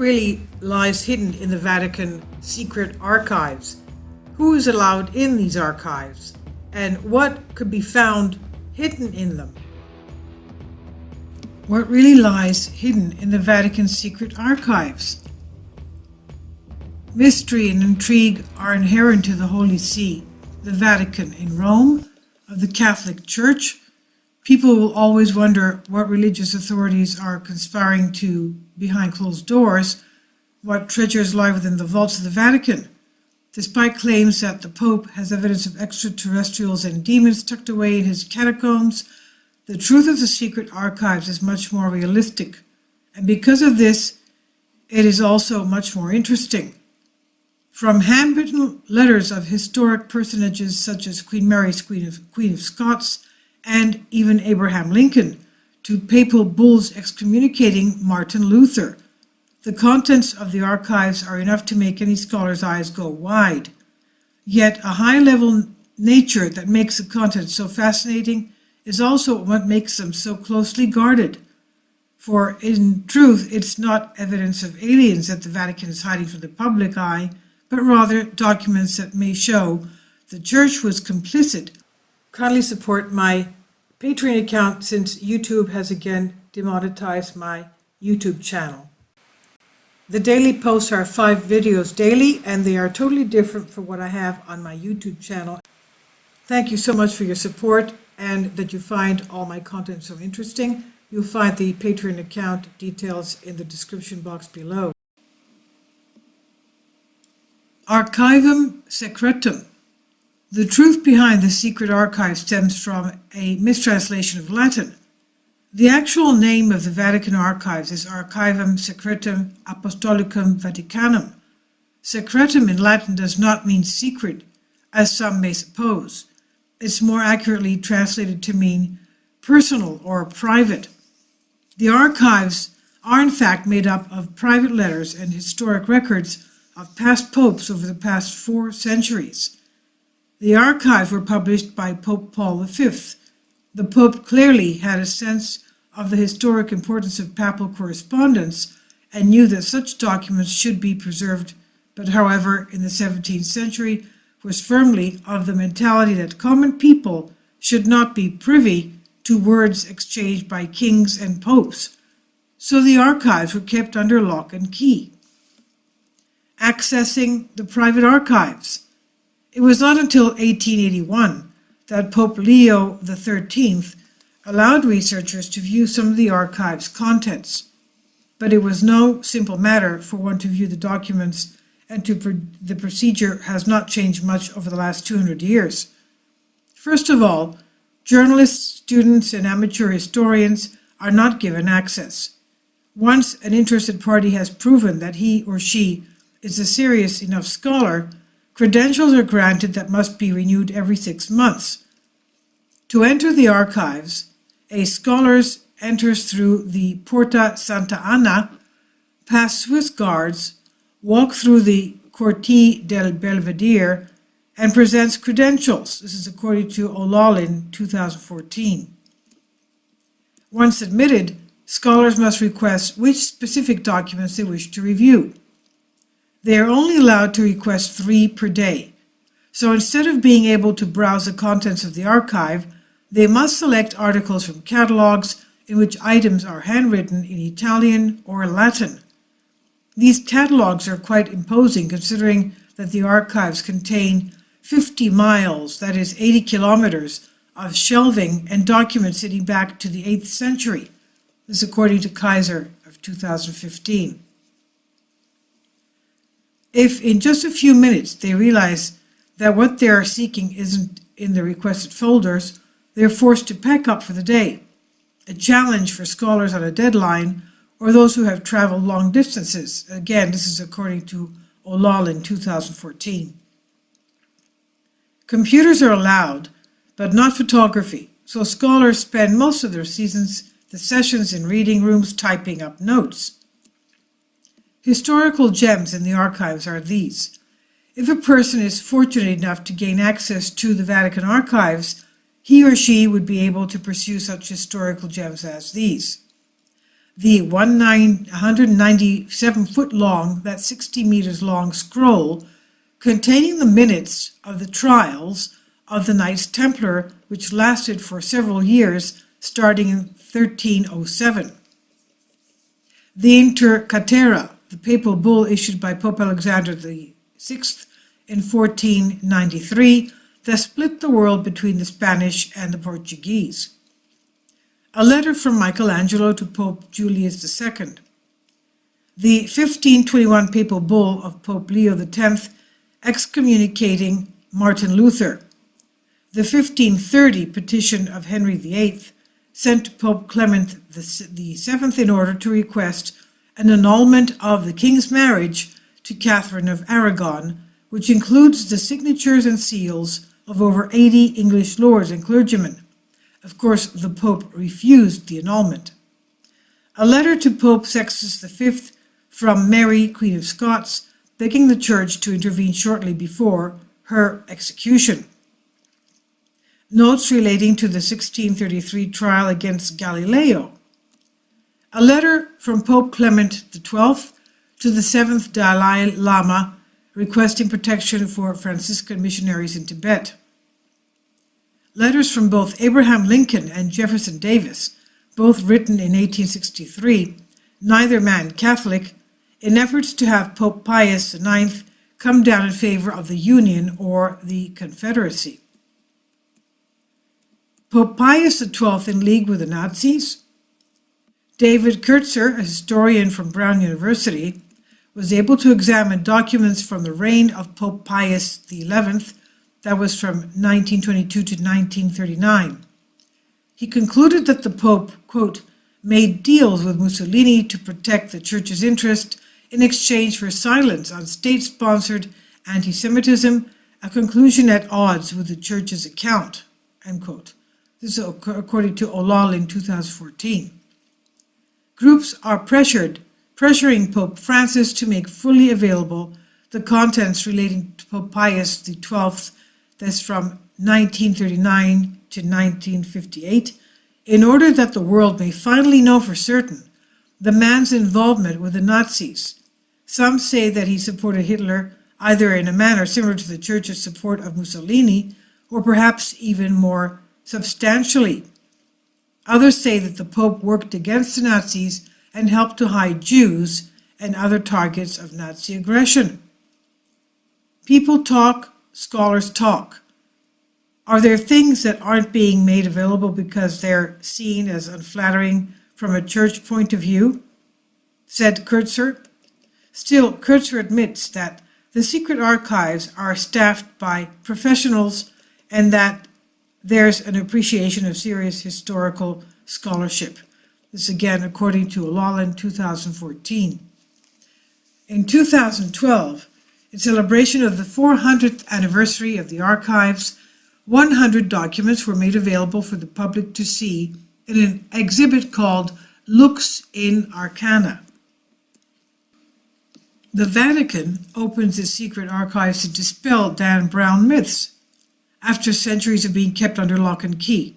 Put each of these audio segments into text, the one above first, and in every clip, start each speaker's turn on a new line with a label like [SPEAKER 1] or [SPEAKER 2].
[SPEAKER 1] really lies hidden in the Vatican secret archives? Who is allowed in these archives? And what could be found hidden in them? What really lies hidden in the Vatican secret archives? Mystery and intrigue are inherent to the Holy See, the Vatican in Rome, of the Catholic Church. People will always wonder what religious authorities are conspiring to behind closed doors, what treasures lie within the vaults of the Vatican. Despite claims that the Pope has evidence of extraterrestrials and demons tucked away in his catacombs, the truth of the secret archives is much more realistic, and because of this, it is also much more interesting. From handwritten letters of historic personages such as Queen Mary's Queen of Scots and even Abraham Lincoln, to papal bulls excommunicating Martin Luther, the contents of the archives are enough to make any scholar's eyes go wide. Yet a high-level nature that makes the content so fascinating is also what makes them so closely guarded. For in truth, it's not evidence of aliens that the Vatican is hiding from the public eye, but rather documents that may show the Church was complicit. Kindly support my Patreon account since YouTube has again demonetized my YouTube channel. The daily posts are 5 videos daily, and they are totally different from what I have on my YouTube channel. Thank you so much for your support and that you find all my content so interesting. You'll find the Patreon account details in the description box below. Archivum Secretum. The truth behind the secret archive stems from a mistranslation of Latin. The actual name of the Vatican archives is Archivum Secretum Apostolicum Vaticanum. Secretum in Latin does not mean secret, as some may suppose. It's more accurately translated to mean personal or private. The archives are in fact made up of private letters and historic records of past popes over the past 4 centuries. The archives were published by Pope Paul V. The Pope clearly had a sense of the historic importance of papal correspondence and knew that such documents should be preserved, but however, in the 17th century, was firmly of the mentality that common people should not be privy to words exchanged by kings and popes. So the archives were kept under lock and key. Accessing the private archives. It was not until 1881 that Pope Leo XIII allowed researchers to view some of the archive's contents. But it was no simple matter for one to view the documents, and the procedure has not changed much over the last 200 years. First of all, journalists, students, and amateur historians are not given access. Once an interested party has proven that he or she is a serious enough scholar, credentials are granted that must be renewed every 6 months. To enter the archives, a scholar enters through the Porta Santa Anna, past Swiss guards, walks through the Corti del Belvedere, and presents credentials. This is according to O'Loughlin, 2014. Once admitted, scholars must request which specific documents they wish to review. They are only allowed to request 3 per day. So instead of being able to browse the contents of the archive, they must select articles from catalogs in which items are handwritten in Italian or Latin. These catalogs are quite imposing considering that the archives contain 50 miles, that is 80 kilometers, of shelving and documents dating back to the 8th century. This according to Kaiser of 2015. If in just a few minutes they realize that what they are seeking isn't in the requested folders, they are forced to pack up for the day, a challenge for scholars on a deadline or those who have traveled long distances. Again, this is according to O'Loughlin, 2014. Computers are allowed, but not photography, so scholars spend most of their sessions in reading rooms typing up notes. Historical gems in the archives are these. If a person is fortunate enough to gain access to the Vatican archives, he or she would be able to pursue such historical gems as these. The 197-foot long, that's 60 meters long scroll containing the minutes of the trials of the Knights Templar, which lasted for several years, starting in 1307. The Inter Caetera, the papal bull issued by Pope Alexander VI in 1493, that split the world between the Spanish and the Portuguese. A letter from Michelangelo to Pope Julius II. The 1521 papal bull of Pope Leo X excommunicating Martin Luther. The 1530 petition of Henry VIII sent to Pope Clement VII in order to request an annulment of the king's marriage to Catherine of Aragon, which includes the signatures and seals of over 80 English lords and clergymen. Of course, the Pope refused the annulment. A letter to Pope Sextus V from Mary, Queen of Scots, begging the Church to intervene shortly before her execution. Notes relating to the 1633 trial against Galileo. A letter from Pope Clement XII to the 7th Dalai Lama requesting protection for Franciscan missionaries in Tibet. Letters from both Abraham Lincoln and Jefferson Davis, both written in 1863, neither man Catholic, in efforts to have Pope Pius IX come down in favor of the Union or the Confederacy. Pope Pius XII in league with the Nazis. David Kurtzer, a historian from Brown University, was able to examine documents from the reign of Pope Pius XI, that was from 1922 to 1939. He concluded that the Pope, quote, made deals with Mussolini to protect the Church's interest in exchange for silence on state-sponsored anti-Semitism, a conclusion at odds with the Church's account, end quote. This is according to Olal in 2014. Groups are pressuring Pope Francis to make fully available the contents relating to Pope Pius XII, that's from 1939 to 1958, in order that the world may finally know for certain the man's involvement with the Nazis. Some say that he supported Hitler either in a manner similar to the Church's support of Mussolini, or perhaps even more substantially. Others say that the Pope worked against the Nazis and helped to hide Jews and other targets of Nazi aggression. People talk, scholars talk. Are there things that aren't being made available because they're seen as unflattering from a church point of view? Said Kurtzer. Still, Kurtzer admits that the secret archives are staffed by professionals and that there's an appreciation of serious historical scholarship. This again according to Olal in 2014. In 2012, in celebration of the 400th anniversary of the archives, 100 documents were made available for the public to see in an exhibit called Lux in Arcana. The Vatican opens its secret archives to dispel Dan Brown myths. After centuries of being kept under lock and key,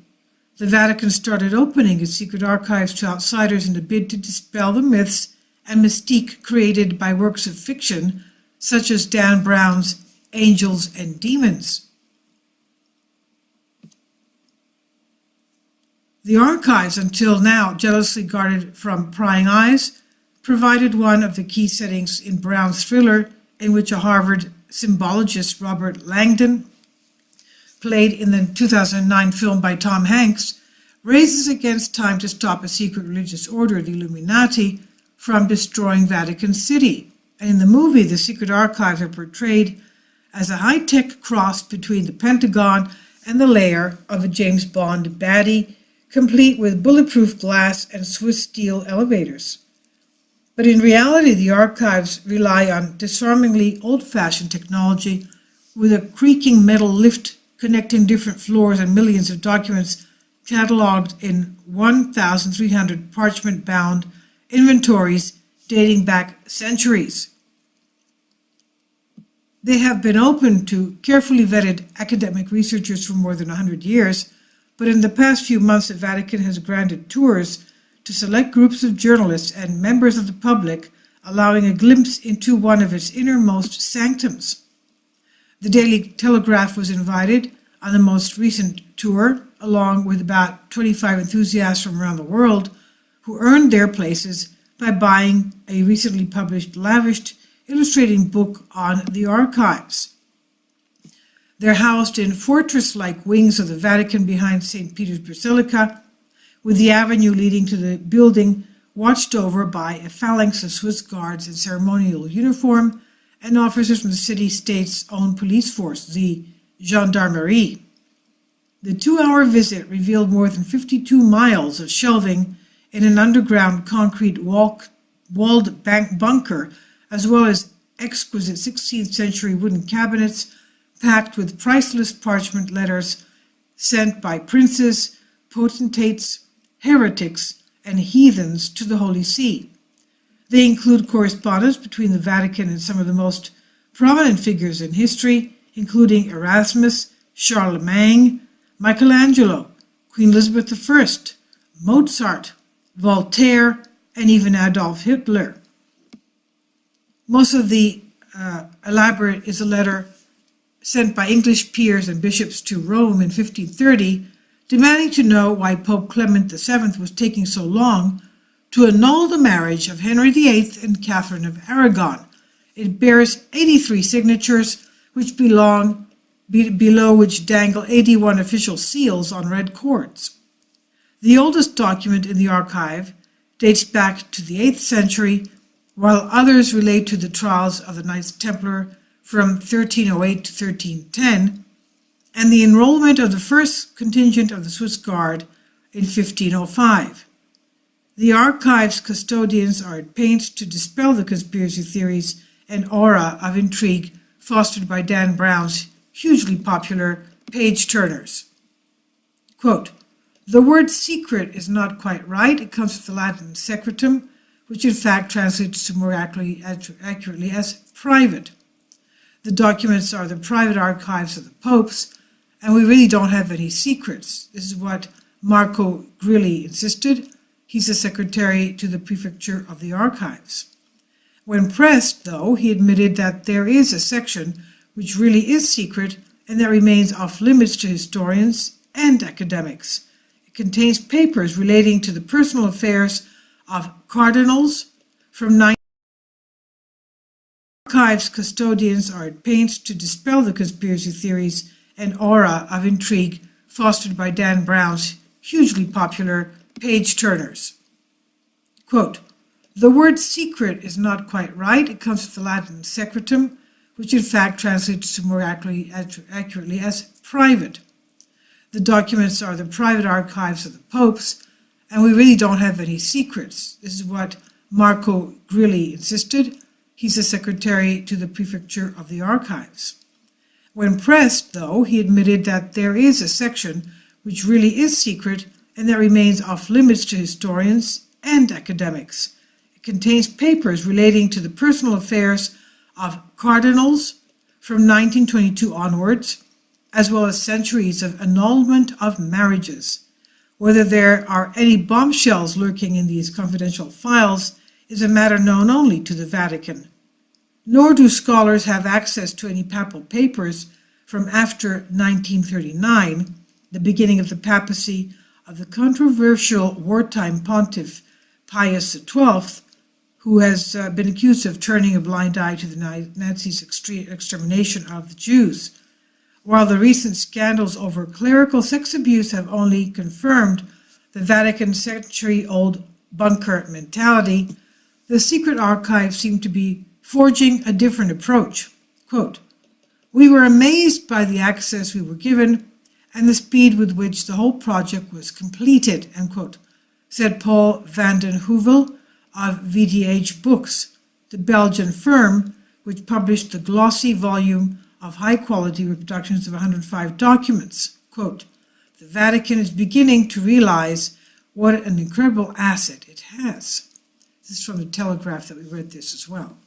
[SPEAKER 1] the Vatican started opening its secret archives to outsiders in a bid to dispel the myths and mystique created by works of fiction such as Dan Brown's Angels and Demons. The archives, until now jealously guarded from prying eyes, provided one of the key settings in Brown's thriller, in which a Harvard symbologist, Robert Langdon, played in the 2009 film by Tom Hanks, raises against time to stop a secret religious order, the Illuminati, from destroying Vatican City. And in the movie, the secret archives are portrayed as a high-tech cross between the Pentagon and the lair of a James Bond baddie, complete with bulletproof glass and Swiss steel elevators. But in reality, the archives rely on disarmingly old-fashioned technology with a creaking metal lift connecting different floors and millions of documents cataloged in 1,300 parchment-bound inventories dating back centuries. They have been open to carefully vetted academic researchers for more than 100 years, but in the past few months the Vatican has granted tours to select groups of journalists and members of the public, allowing a glimpse into one of its innermost sanctums. The Daily Telegraph was invited on the most recent tour, along with about 25 enthusiasts from around the world who earned their places by buying a recently published lavish illustrating book on the archives. They're housed in fortress-like wings of the Vatican behind St. Peter's Basilica, with the avenue leading to the building watched over by a phalanx of Swiss guards in ceremonial uniform and officers from the city-state's own police force, the Gendarmerie. The 2-hour visit revealed more than 52 miles of shelving in an underground concrete walled bunker, as well as exquisite 16th century wooden cabinets packed with priceless parchment letters sent by princes, potentates, heretics, and heathens to the Holy See. They include correspondence between the Vatican and some of the most prominent figures in history, including Erasmus, Charlemagne, Michelangelo, Queen Elizabeth I, Mozart, Voltaire, and even Adolf Hitler. Most of the elaborate is a letter sent by English peers and bishops to Rome in 1530, demanding to know why Pope Clement VII was taking so long to annul the marriage of Henry VIII and Catherine of Aragon. It bears 83 signatures, which below which dangle 81 official seals on red cords. The oldest document in the archive dates back to the 8th century, while others relate to the trials of the Knights Templar from 1308 to 1310, and the enrollment of the first contingent of the Swiss Guard in 1505. The archive's custodians are at pains to dispel the conspiracy theories and aura of intrigue fostered by Dan Brown's hugely popular page-turners. Quote, "The word secret is not quite right. It comes from the Latin secretum, which in fact translates to more accurately as private. The documents are the private archives of the popes, and we really don't have any secrets. This is what Marco Grilli insisted. He's the secretary to the prefecture of the archives. When pressed, though, he admitted that there is a section which really is secret and that remains off limits to historians and academics. It contains papers relating to the personal affairs of cardinals from archives custodians are at pains to dispel the conspiracy theories and aura of intrigue fostered by Dan Brown's hugely popular page-turners. Quote, "The word secret is not quite right. It comes from the Latin secretum, which in fact translates to more accurately as private. The documents are the private archives of the popes, and we really don't have any secrets. This is what Marco Grilli insisted. He's the secretary to the prefecture of the archives. When pressed, though, he admitted that there is a section which really is secret and that remains off limits to historians and academics. It contains papers relating to the personal affairs of cardinals from 1922 onwards, as well as centuries of annulment of marriages. Whether there are any bombshells lurking in these confidential files is a matter known only to the Vatican. Nor do scholars have access to any papal papers from after 1939, the beginning of the papacy of the controversial wartime pontiff Pius XII, who has been accused of turning a blind eye to the Nazis' extermination of the Jews. While the recent scandals over clerical sex abuse have only confirmed the Vatican's century-old bunker mentality, the secret archives seem to be forging a different approach. Quote, "We were amazed by the access we were given and the speed with which the whole project was completed," end quote, said Paul van den Heuvel of VDH Books, the Belgian firm which published the glossy volume of high-quality reproductions of 105 documents. Quote, "The Vatican is beginning to realize what an incredible asset it has." This is from the Telegraph that we read this as well.